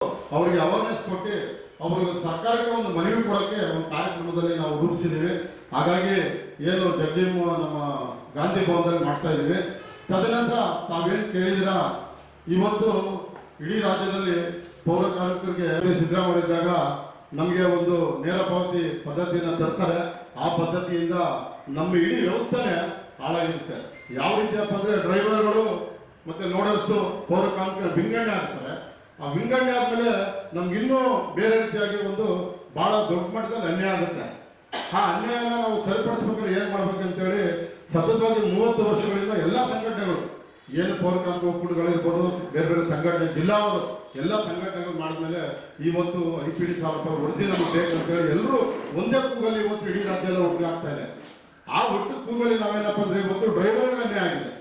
ಅವರಿಗೆ ಅವೇರ್ನೆಸ್ ಕೊಟ್ಟು ಅವರಿಗೆ ಸರ್ಕಾರಕ್ಕೆ ಒಂದು ಮನವಿ ಕೊಡೋಕ್ಕೆ ಒಂದು ಕಾರ್ಯಕ್ರಮದಲ್ಲಿ ನಾವು ರೂಪಿಸಿದ್ದೀವಿ. ಹಾಗಾಗಿ ಏನು ಜಗಜೀವ ನಮ್ಮ ಗಾಂಧಿ ಭವನದಲ್ಲಿ ಮಾಡ್ತಾ ಇದ್ದೀವಿ. ತದನಂತರ ತಾವೇನು ಕೇಳಿದಿರ, ಇವತ್ತು ಇಡೀ ರಾಜ್ಯದಲ್ಲಿ ಪೌರ ಕಾರ್ಮಿಕರಿಗೆ ಸಿದ್ದರಾಮಯ್ಯ ಇದ್ದಾಗ ನಮಗೆ ಒಂದು ನೇರ ಪಾವತಿ ಪದ್ಧತಿಯನ್ನು ತರ್ತಾರೆ. ಆ ಪದ್ಧತಿಯಿಂದ ನಮ್ಮ ಇಡೀ ವ್ಯವಸ್ಥೆನೇ ಹಾಳಾಗಿರುತ್ತೆ. ಯಾವ ರೀತಿಯಪ್ಪ ಅಂದರೆ ಡ್ರೈವರ್ಗಳು ಮತ್ತು ಲೋಡರ್ಸು ಪೌರ ಕಾರ್ಮಿಕರು ವಿಂಗಡಣೆ ಆಗ್ತಾರೆ. ಆ ವಿಂಗಡಣೆ ಆದಮೇಲೆ ನಮ್ಗಿನ್ನೂ ಬೇರೆ ರೀತಿಯಾಗಿ ಒಂದು ಭಾಳ ದೊಡ್ಡ ಮಟ್ಟದಲ್ಲಿ ಅನ್ಯಾಯ ಆಗುತ್ತೆ. ಆ ಅನ್ಯಾಯನ ನಾವು ಸರಿಪಡಿಸ್ಬೇಕಾದ್ರೆ ಏನು ಮಾಡ್ಬೇಕಂತೇಳಿ ಸತತವಾಗಿ 30 ವರ್ಷಗಳಿಂದ ಎಲ್ಲ ಸಂಘಟನೆಗಳು, ಏನು ಪೌರ ಕಾರ್ಮಿಕ ಒಕ್ಕೂಟಗಳಿರ್ಬೋದು, ಬೇರೆ ಬೇರೆ ಸಂಘಟನೆ, ಜಿಲ್ಲಾವರು ಎಲ್ಲ ಸಂಘಟನೆಗಳು ಮಾಡಿದ್ಮೇಲೆ ಇವತ್ತು IPD ಸಾಲಪ್ಪ ವರದಿ ನಮಗೆ ಬೇಕಂತೇಳಿ ಎಲ್ಲರೂ ಒಂದೇ ಕೂಗಲ್ಲಿ ಇವತ್ತು ಇಡೀ ರಾಜ್ಯ ಎಲ್ಲ ಒಟ್ಟಿಗೆ ಆಗ್ತಾ ಇದೆ. ಆ ಒಟ್ಟು ಕೂಗಲ್ಲಿ ನಾವೇನಪ್ಪ ಅಂದರೆ ಇವತ್ತು ಡ್ರೈವರ್ಗೆ ಅನ್ಯಾಯ ಆಗಿದೆ,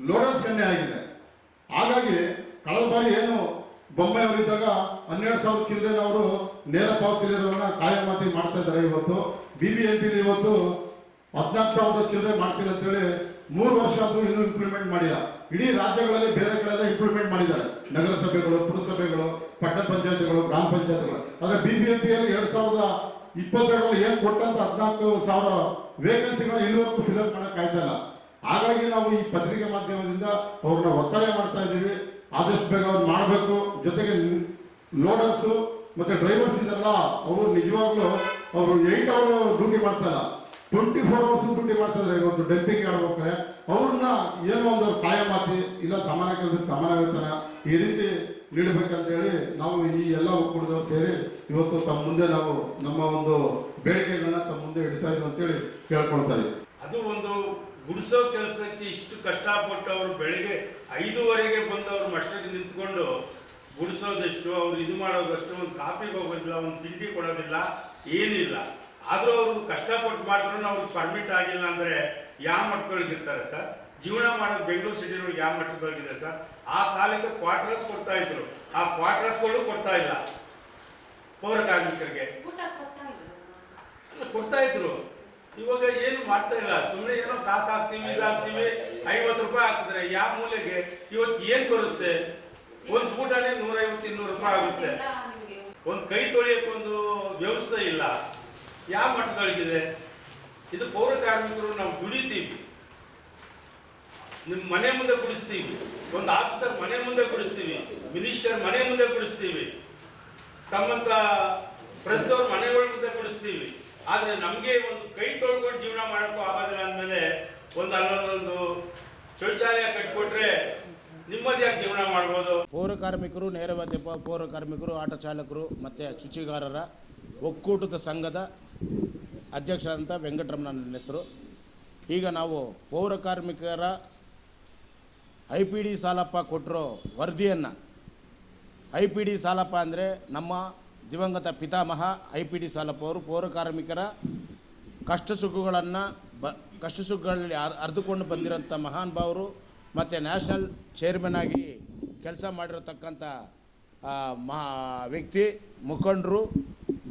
ಲೋಡರ್ಸ್ಗೆ ಅನ್ಯಾಯ ಆಗಿದೆ. ಹಾಗಾಗಿ ಕಳೆದ ಬಾರಿ ಏನು ಬೊಮ್ಮೆ ಅವರಿದ್ದಾಗ 12,000 ಚಿಲ್ಡ್ರನ್ ಅವರು ನೇರ ಪಾವತಿಲಿರೋನ್ನ ಕಾಯಮಾತಿ ಮಾಡ್ತಾ ಇದ್ದಾರೆ. ಇವತ್ತು BBMP ಇವತ್ತು 14,000 ಚಿಲ್ಡ್ರನ್ ಮಾಡ್ತೀನಿ ಅಂತೇಳಿ 3 ವರ್ಷ ಆದರೂ ಇನ್ನೂ ಇಂಪ್ಲಿಮೆಂಟ್ ಮಾಡಿಲ್ಲ. ಇಡೀ ರಾಜ್ಯಗಳಲ್ಲಿ ಬೇರೆ ಕಡೆಲ್ಲ ಇಂಪ್ಲಿಮೆಂಟ್ ಮಾಡಿದ್ದಾರೆ, ನಗರಸಭೆಗಳು, ಪುರಸಭೆಗಳು, ಪಟ್ಟಣ ಪಂಚಾಯತ್ಗಳು, ಗ್ರಾಮ ಪಂಚಾಯತ್ಗಳು. ಆದರೆ BBMPಯಲ್ಲಿ 2022 ಏನು ಕೊಟ್ಟಂತ 14,000 ವೇಕೆನ್ಸಿಗಳನ್ನ ಇಲ್ಲಿವರೆಗೂ ಫಿಲಪ್ ಮಾಡಕ್ಕೆ ಆಯ್ತಾ ಇಲ್ಲ. ಹಾಗಾಗಿ ನಾವು ಈ ಪತ್ರಿಕೆ ಮಾಧ್ಯಮದಿಂದ ಅವ್ರನ್ನ ಒತ್ತಾಯ ಮಾಡ್ತಾ ಇದ್ದೀವಿ, ಆದಷ್ಟು ಬೇಗ ಅವ್ರು ಮಾಡಬೇಕು. ಜೊತೆಗೆ ಲೋಡರ್ಸು ಮತ್ತು ಡ್ರೈವರ್ಸ್ ಇದೆಲ್ಲ ಅವರು ನಿಜವಾಗ್ಲೂ ಅವರು 8 ಅವರ್ ಡ್ಯೂಟಿ ಮಾಡ್ತಾ ಇಲ್ಲ, 24 ಅವರ್ಸ್ ಡ್ಯೂಟಿ ಮಾಡ್ತಾ ಇದ್ದಾರೆ. ಇವತ್ತು ಡಂಪಿಂಗ್ ಆಡ್ಬೇಕಾರೆ ಅವ್ರನ್ನ ಏನೋ ಒಂದು ಕಾಯಮಾತಿ ಇಲ್ಲ ಸಮಾನ ಕೆಲಸಕ್ಕೆ ಸಮಾನ ವೇತನ ಈ ರೀತಿ ನೀಡಬೇಕಂತೇಳಿ ನಾವು ಈ ಎಲ್ಲ ಒಕ್ಕೂಟದವರು ಸೇರಿ ಇವತ್ತು ತಮ್ಮ ಮುಂದೆ ನಾವು ನಮ್ಮ ಒಂದು ಬೇಡಿಕೆಗಳನ್ನ ತಮ್ಮ ಮುಂದೆ ಇಡ್ತಾ ಇದ್ದೀವಿ ಅಂತೇಳಿ ಕೇಳ್ಕೊಳ್ತಾ ಇದ್ದೀವಿ. ಅದು ಒಂದು ಗುಡಿಸೋ ಕೆಲಸಕ್ಕೆ ಇಷ್ಟು ಕಷ್ಟಪಟ್ಟು ಅವರು ಬೆಳಿಗ್ಗೆ 5:30ಗೆ ಬಂದು ಅವರು ಮಸ್ಟಿಗೆ ನಿಂತ್ಕೊಂಡು ಗುಡಿಸೋದಷ್ಟು, ಅವ್ರು ಇದು ಮಾಡೋದಷ್ಟು, ಒಂದು ಕಾಫಿಗೆ ಹೋಗೋದಿಲ್ಲ, ಒಂದು ತಿಂಡಿ ಕೊಡೋದಿಲ್ಲ, ಏನಿಲ್ಲ. ಆದರೂ ಅವರು ಕಷ್ಟಪಟ್ಟು ಮಾಡಿದ್ರು ಅವ್ರಿಗೆ ಪರ್ಮಿಟ್ ಆಗಿಲ್ಲ ಅಂದರೆ ಯಾವ ಮಟ್ಟದೊಳಗಿರ್ತಾರೆ ಸರ್? ಜೀವನ ಮಾಡೋದು ಬೆಂಗಳೂರು ಸಿಟಿನೊಳಗೆ ಯಾವ ಮಟ್ಟದೊಳಗಿದೆ ಸರ್? ಆ ಕಾಲಕ್ಕೆ ಕ್ವಾರ್ಟರ್ಸ್ ಕೊಡ್ತಾ ಇದ್ರು, ಆ ಕ್ವಾರ್ಟರ್ಸ್ಗಳು ಕೊಡ್ತಾ ಇಲ್ಲ ಪೌರ ಕಾರ್ಮಿಕರಿಗೆ, ಕೊಡ್ತಾ ಇದ್ರು. ಇವಾಗ ಏನು ಮಾಡ್ತಾ ಇಲ್ಲ, ಸುಮ್ಮನೆ ಏನೋ ಕಾಸು ಹಾಕ್ತೀವಿ, ಇದಾಗ್ತೀವಿ, 50 ರೂಪಾಯಿ ಹಾಕಿದ್ರೆ ಯಾವ ಮೂಲೆಗೆ ಇವತ್ತು ಏನು ಬರುತ್ತೆ? ಒಂದು ಊಟನೇ 150-200 ರೂಪಾಯಿ ಆಗುತ್ತೆ. ಒಂದು ಕೈ ತೊಳೆಯೋಕೆ ಒಂದು ವ್ಯವಸ್ಥೆ ಇಲ್ಲ. ಯಾವ ಮಟ್ಟದೊಳಗಿದೆ ಇದು? ಪೌರ ಕಾರ್ಮಿಕರು ನಾವು ದುಡಿತೀವಿ, ನಿಮ್ಮ ಮನೆ ಮುಂದೆ ಕುಡಿಸ್ತೀವಿ, ಒಂದು ಆಫೀಸರ್ ಮನೆ ಮುಂದೆ ಕುಡಿಸ್ತೀವಿ, ಮಿನಿಸ್ಟರ್ ಮನೆ ಮುಂದೆ ಕುಡಿಸ್ತೀವಿ, ತಮ್ಮಂತ ಪ್ರೆಸ್ ಅವ್ರ ಮನೆಗಳ ಮುಂದೆ ಕುಡಿಸ್ತೀವಿ. ಆದರೆ ನಮಗೆ ಒಂದು ಕೈ ತೊಳ್ಕೊಂಡು ಜೀವನ ಮಾಡೋಕ್ಕೂ ಆಗೋದಿಲ್ಲ ಅಂದಮೇಲೆ ಅಲ್ಲೊಂದೊಂದು ಶೌಚಾಲಯ ಕಟ್ಕೊಟ್ರೆ ನೆಮ್ಮದಿಯಾಗಿ ಜೀವನ ಮಾಡ್ಬೋದು. ಪೌರ ಕಾರ್ಮಿಕರು, ನೇರವಾದ ಪೌರ ಕಾರ್ಮಿಕರು, ಆಟೋ ಚಾಲಕರು ಮತ್ತು ಶುಚಿಗಾರರ ಒಕ್ಕೂಟದ ಸಂಘದ ಅಧ್ಯಕ್ಷರಾದಂಥ ವೆಂಕಟರಮಣ ನನ್ನ ಹೆಸರು. ಈಗ ನಾವು ಪೌರ ಕಾರ್ಮಿಕರ IPD ಸಾಲಪ್ಪ ಕೊಟ್ಟಿರೋ ವರದಿಯನ್ನು, IPD ಸಾಲಪ್ಪ ಅಂದರೆ ನಮ್ಮ ದಿವಂಗತ ಪಿತಾಮಹ IPD ಸಾಲಪ್ಪ ಅವರು ಪೌರ ಕಾರ್ಮಿಕರ ಕಷ್ಟ ಸುಖಗಳಲ್ಲಿ ಅರ್ದುಕೊಂಡು ಬಂದಿರೋಂಥ ಮಹಾನ್ ಭಾವರು ಮತ್ತು ನ್ಯಾಷನಲ್ ಚೇರ್ಮನ್ ಆಗಿ ಕೆಲಸ ಮಾಡಿರತಕ್ಕಂಥ ವ್ಯಕ್ತಿ, ಮುಖಂಡರು,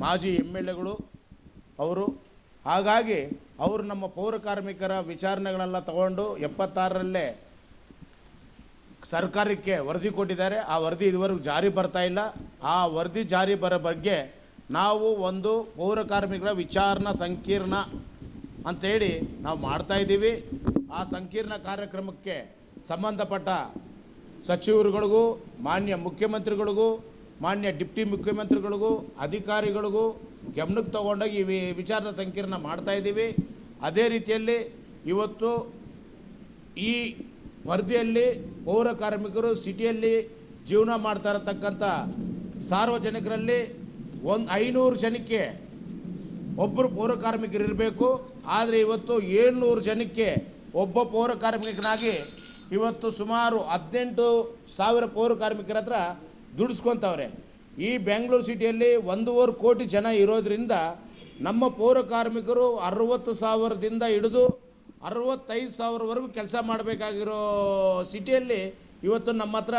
ಮಾಜಿ MLAಗಳು ಅವರು. ಹಾಗಾಗಿ ಅವರು ನಮ್ಮ ಪೌರ ಕಾರ್ಮಿಕರ ವಿಚಾರಣೆಗಳೆಲ್ಲ ತಗೊಂಡು 76ರಲ್ಲೇ ಸರ್ಕಾರಕ್ಕೆ ವರದಿ ಕೊಟ್ಟಿದ್ದಾರೆ. ಆ ವರದಿ ಇದುವರೆಗೂ ಜಾರಿ ಬರ್ತಾ ಇಲ್ಲ. ಆ ವರದಿ ಜಾರಿ ಬರೋ ಬಗ್ಗೆ ನಾವು ಒಂದು ಪೌರ ಕಾರ್ಮಿಕರ ವಿಚಾರಣಾ ಸಂಕೀರ್ಣ ಅಂಥೇಳಿ ನಾವು ಮಾಡ್ತಾಯಿದ್ದೀವಿ. ಆ ಸಂಕೀರ್ಣ ಕಾರ್ಯಕ್ರಮಕ್ಕೆ ಸಂಬಂಧಪಟ್ಟ ಸಚಿವರುಗಳಿಗೂ, ಮಾನ್ಯ ಮುಖ್ಯಮಂತ್ರಿಗಳಿಗೂ, ಮಾನ್ಯ ಡಿಪ್ಟಿ ಮುಖ್ಯಮಂತ್ರಿಗಳಿಗೂ, ಅಧಿಕಾರಿಗಳಿಗೂ ಗಮನಕ್ಕೆ ತಗೊಂಡೋಗಿ ಈ ವಿಚಾರಣಾ ಸಂಕೀರ್ಣ ಮಾಡ್ತಾಯಿದ್ದೀವಿ. ಅದೇ ರೀತಿಯಲ್ಲಿ ಇವತ್ತು ಈ ವರದಿಯಲ್ಲಿ ಪೌರ ಕಾರ್ಮಿಕರು ಸಿಟಿಯಲ್ಲಿ ಜೀವನ ಮಾಡ್ತಾ ಇರತಕ್ಕಂಥ ಸಾರ್ವಜನಿಕರಲ್ಲಿ 500 ಜನಕ್ಕೆ ಒಬ್ಬರು ಪೌರ ಕಾರ್ಮಿಕರು ಇರಬೇಕು. ಆದರೆ ಇವತ್ತು 700 ಜನಕ್ಕೆ ಒಬ್ಬ ಪೌರ ಕಾರ್ಮಿಕನಾಗಿ ಇವತ್ತು ಸುಮಾರು 18,000 ಪೌರ ಕಾರ್ಮಿಕರ ಹತ್ರ ದುಡಿಸ್ಕೊತವ್ರೆ. ಈ ಬೆಂಗಳೂರು ಸಿಟಿಯಲ್ಲಿ 1.5 ಕೋಟಿ ಜನ ಇರೋದ್ರಿಂದ ನಮ್ಮ ಪೌರ ಕಾರ್ಮಿಕರು 60,000ದಿಂದ ಹಿಡಿದು 65,000ವರೆಗೂ ಕೆಲಸ ಮಾಡಬೇಕಾಗಿರೋ ಸಿಟಿಯಲ್ಲಿ ಇವತ್ತು ನಮ್ಮ ಹತ್ರ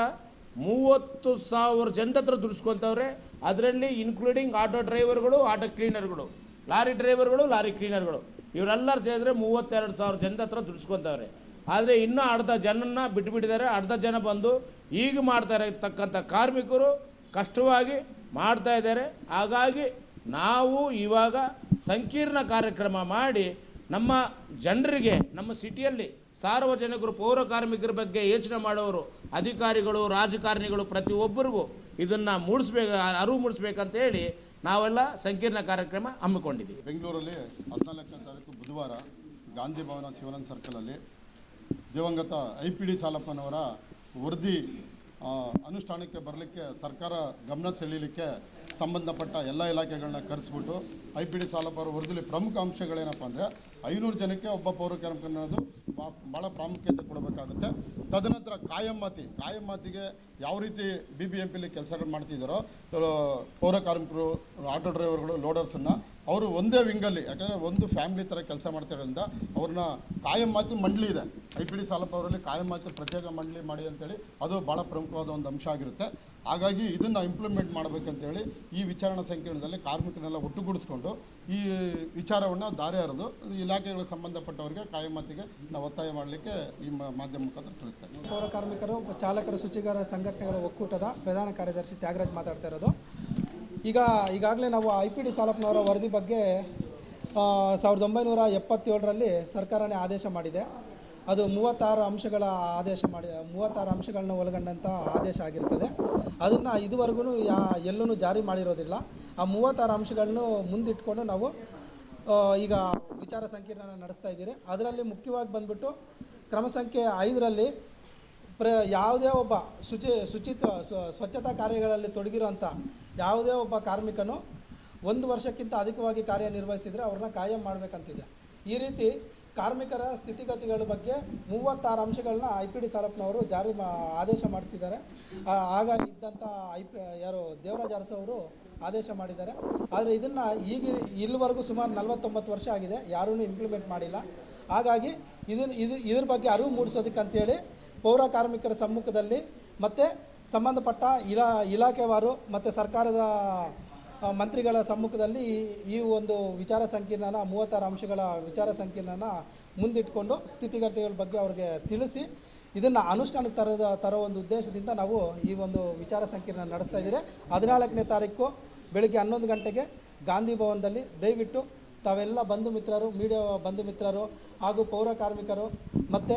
30,000 ಜನದ ಹತ್ರ ದುಡಿಸ್ಕೊತವ್ರೆ. ಅದರಲ್ಲಿ ಇನ್ಕ್ಲೂಡಿಂಗ್ ಆಟೋ ಡ್ರೈವರ್ಗಳು, ಆಟೋ ಕ್ಲೀನರ್ಗಳು, ಲಾರಿ ಡ್ರೈವರ್ಗಳು, ಲಾರಿ ಕ್ಲೀನರ್ಗಳು, ಇವರೆಲ್ಲರೂ ಸೇರಿದ್ರೆ 32,000 ಜನದ ಹತ್ರ ದುಡಿಸ್ಕೊತವ್ರೆ. ಆದರೆ ಇನ್ನೂ ಅರ್ಧ ಜನನ್ನ ಬಿಟ್ಟುಬಿಟ್ಟಿದ್ದಾರೆ. ಅರ್ಧ ಜನ ಬಂದು ಈಗ ಮಾಡ್ತಾ ಇರತಕ್ಕಂಥ ಕಾರ್ಮಿಕರು ಕಷ್ಟವಾಗಿ ಮಾಡ್ತಾ ಇದ್ದಾರೆ. ಹಾಗಾಗಿ ನಾವು ಇವಾಗ ಸಂಕೀರ್ಣ ಕಾರ್ಯಕ್ರಮ ಮಾಡಿ ನಮ್ಮ ಜನರಿಗೆ, ನಮ್ಮ ಸಿಟಿಯಲ್ಲಿ ಸಾರ್ವಜನಿಕರು, ಪೌರ ಕಾರ್ಮಿಕರ ಬಗ್ಗೆ ಯೋಚನೆ ಮಾಡೋರು, ಅಧಿಕಾರಿಗಳು, ರಾಜಕಾರಣಿಗಳು ಪ್ರತಿಯೊಬ್ಬರಿಗೂ ಇದನ್ನು ಅರಿವು ಮೂಡಿಸ್ಬೇಕಂತೇಳಿ ನಾವೆಲ್ಲ ಸಂಕೀರ್ಣ ಕಾರ್ಯಕ್ರಮ ಹಮ್ಮಿಕೊಂಡಿದ್ದೀವಿ. ಬೆಂಗಳೂರಲ್ಲಿ 14ನೇ ತಾರೀಕು ಬುಧವಾರ ಗಾಂಧಿ ಭವನ ಶಿವಾನಂದ ಸರ್ಕಲಲ್ಲಿ ದಿವಂಗತ IPD ಸಾಲಪ್ಪನವರ ವರದಿ ಅನುಷ್ಠಾನಕ್ಕೆ ಬರಲಿಕ್ಕೆ ಸರ್ಕಾರ ಗಮನ ಸೆಳೀಲಿಕ್ಕೆ ಸಂಬಂಧಪಟ್ಟ ಎಲ್ಲ ಇಲಾಖೆಗಳನ್ನ ಕರೆಸ್ಬಿಟ್ಟು IPD ಸಾಲಪ್ಪ ಅವರ ವರದಿಯಲ್ಲಿ ಪ್ರಮುಖ ಅಂಶಗಳೇನಪ್ಪ ಅಂದರೆ 500 ಜನಕ್ಕೆ ಒಬ್ಬ ಪೌರ ಕಾರ್ಮಿಕ ಅನ್ನೋದು ಭಾಳ ಪ್ರಾಮುಖ್ಯತೆ ಕೊಡಬೇಕಾಗುತ್ತೆ. ತದನಂತರ ಕಾಯಂ ಮಾತಿಗೆ ಯಾವ ರೀತಿ BBMPಲಿ ಕೆಲಸಗಳು ಮಾಡ್ತಿದ್ದಾರೋ ಪೌರ ಕಾರ್ಮಿಕರು, ಆಟೋ ಡ್ರೈವರ್ಗಳು, ಲೋಡರ್ಸನ್ನು ಅವರು ಒಂದೇ ವಿಂಗಲ್ಲಿ, ಯಾಕಂದರೆ ಒಂದು ಫ್ಯಾಮಿಲಿ ಥರ ಕೆಲಸ ಮಾಡ್ತಿರೋದ್ರಿಂದ ಅವ್ರನ್ನ ಕಾಯಂ ಮಾತಿ ಮಂಡಳಿ ಇದೆ. IPD ಸಾಲಪ್ಪ ಅವರಲ್ಲಿ ಕಾಯಂ ಮಾತಿ ಪ್ರತ್ಯೇಕ ಮಂಡಳಿ ಮಾಡಿ ಅಂತೇಳಿ ಅದು ಭಾಳ ಪ್ರಮುಖವಾದ ಒಂದು ಅಂಶ ಆಗಿರುತ್ತೆ. ಹಾಗಾಗಿ ಇದನ್ನು ಇಂಪ್ಲಿಮೆಂಟ್ ಮಾಡಬೇಕಂತೇಳಿ ಈ ವಿಚಾರಣಾ ಸಂಕೀರ್ಣದಲ್ಲಿ ಕಾರ್ಮಿಕರನ್ನೆಲ್ಲ ಒಟ್ಟುಗೂಡಿಸ್ಕೊಂಡು ಈ ವಿಚಾರವನ್ನು ದಾರಿ ಹರಿದು ಇಲಾಖೆಗಳಿಗೆ ಸಂಬಂಧಪಟ್ಟವರಿಗೆ ಕಾಯಂ ಮಾತಿಗೆ ನಾವು ಒತ್ತಾಯ ಮಾಡಲಿಕ್ಕೆ ಈ ಮಾಧ್ಯಮ ಮುಖಾಂತರ ತಿಳಿಸ್ತಾ ಇದ್ದೀವಿ. ಪೌರ ಕಾರ್ಮಿಕರು, ಚಾಲಕರ, ಶುಚಿಗಾರ ಸಂಘಟನೆಗಳ ಒಕ್ಕೂಟದ ಪ್ರಧಾನ ಕಾರ್ಯದರ್ಶಿ ತ್ಯಾಗರಾಜ್ ಮಾತಾಡ್ತಾ ಇರೋದು. ಈಗಾಗಲೇ ನಾವು IPD ಸಾಲಪ್ಪನವರ ವರದಿ ಬಗ್ಗೆ 1977ರಲ್ಲಿ ಸರ್ಕಾರನೇ ಆದೇಶ ಮಾಡಿದೆ. ಅದು 36 ಅಂಶಗಳ ಆದೇಶ 36 ಅಂಶಗಳನ್ನ ಒಳಗೊಂಡಂಥ ಆದೇಶ ಆಗಿರ್ತದೆ. ಅದನ್ನು ಇದುವರೆಗೂ ಎಲ್ಲೂ ಜಾರಿ ಮಾಡಿರೋದಿಲ್ಲ. ಆ 36 ಅಂಶಗಳನ್ನು ಮುಂದಿಟ್ಕೊಂಡು ನಾವು ಈಗ ವಿಚಾರ ಸಂಕಿರಣ ನಡೆಸ್ತಾ ಇದ್ದೀರಿ. ಅದರಲ್ಲಿ ಮುಖ್ಯವಾಗಿ ಬಂದ್ಬಿಟ್ಟು ಕ್ರಮ ಸಂಖ್ಯೆ 5ರಲ್ಲಿ ಯಾವುದೇ ಒಬ್ಬ ಸ್ವಚ್ಛತಾ ಕಾರ್ಯಗಳಲ್ಲಿ ತೊಡಗಿರೋಂಥ ಯಾವುದೇ ಒಬ್ಬ ಕಾರ್ಮಿಕನು 1 ವರ್ಷಕ್ಕಿಂತ ಅಧಿಕವಾಗಿ ಕಾರ್ಯನಿರ್ವಹಿಸಿದರೆ ಅವ್ರನ್ನ ಕಾಯಂ ಮಾಡಬೇಕಂತಿದೆ. ಈ ರೀತಿ ಕಾರ್ಮಿಕರ ಸ್ಥಿತಿಗತಿಗಳ ಬಗ್ಗೆ 36 ಅಂಶಗಳನ್ನ IPD ಸಾಲಪ್ಪನವರು ಆದೇಶ ಮಾಡಿಸಿದ್ದಾರೆ. ಆಗ ಇದ್ದಂಥ ದೇವರಾಜ್ ಅರಸು ಅವರು ಆದೇಶ ಮಾಡಿದ್ದಾರೆ. ಆದರೆ ಇದನ್ನು ಇಲ್ಲಿವರೆಗೂ ಸುಮಾರು 49 ವರ್ಷ ಆಗಿದೆ, ಯಾರೂ ಇಂಪ್ಲಿಮೆಂಟ್ ಮಾಡಿಲ್ಲ. ಹಾಗಾಗಿ ಇದ್ರ ಬಗ್ಗೆ ಅರಿವು ಮೂಡಿಸೋದಕ್ಕಂತೇಳಿ ಪೌರ ಕಾರ್ಮಿಕರ ಸಮ್ಮುಖದಲ್ಲಿ ಮತ್ತು ಸಂಬಂಧಪಟ್ಟ ಇಲಾಖೆವಾರು ಮತ್ತು ಸರ್ಕಾರದ ಮಂತ್ರಿಗಳ ಸಮ್ಮುಖದಲ್ಲಿ ಈ ಒಂದು ವಿಚಾರ ಸಂಕಿರಣನ 36 ಅಂಶಗಳ ವಿಚಾರ ಸಂಕಿರಣನ ಮುಂದಿಟ್ಕೊಂಡು ಸ್ಥಿತಿಗತಿಗಳ ಬಗ್ಗೆ ಅವ್ರಿಗೆ ತಿಳಿಸಿ ಇದನ್ನು ಅನುಷ್ಠಾನಕ್ಕೆ ತರೋ ಒಂದು ಉದ್ದೇಶದಿಂದ ನಾವು ಈ ಒಂದು ವಿಚಾರ ಸಂಕಿರಣ ನಡೆಸ್ತಾ ಇದ್ದೀರಿ. 14ನೇ ತಾರೀಕು ಬೆಳಗ್ಗೆ 11 ಗಂಟೆಗೆ ಗಾಂಧಿ ಭವನದಲ್ಲಿ ದಯವಿಟ್ಟು ತಾವೆಲ್ಲ ಬಂಧು ಮಿತ್ರರು, ಮೀಡಿಯಾ ಬಂಧು ಮಿತ್ರರು ಹಾಗೂ ಪೌರ ಕಾರ್ಮಿಕರು ಮತ್ತು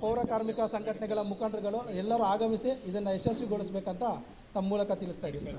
ಪೌರ ಕಾರ್ಮಿಕ ಸಂಘಟನೆಗಳ ಮುಖಂಡರುಗಳು ಎಲ್ಲರೂ ಆಗಮಿಸಿ ಇದನ್ನು ಯಶಸ್ವಿಗೊಳಿಸಬೇಕಂತ ತಮ್ಮ ಮೂಲಕ ತಿಳಿಸ್ತಾ ಇದ್ದೀರಿ ಸರ್.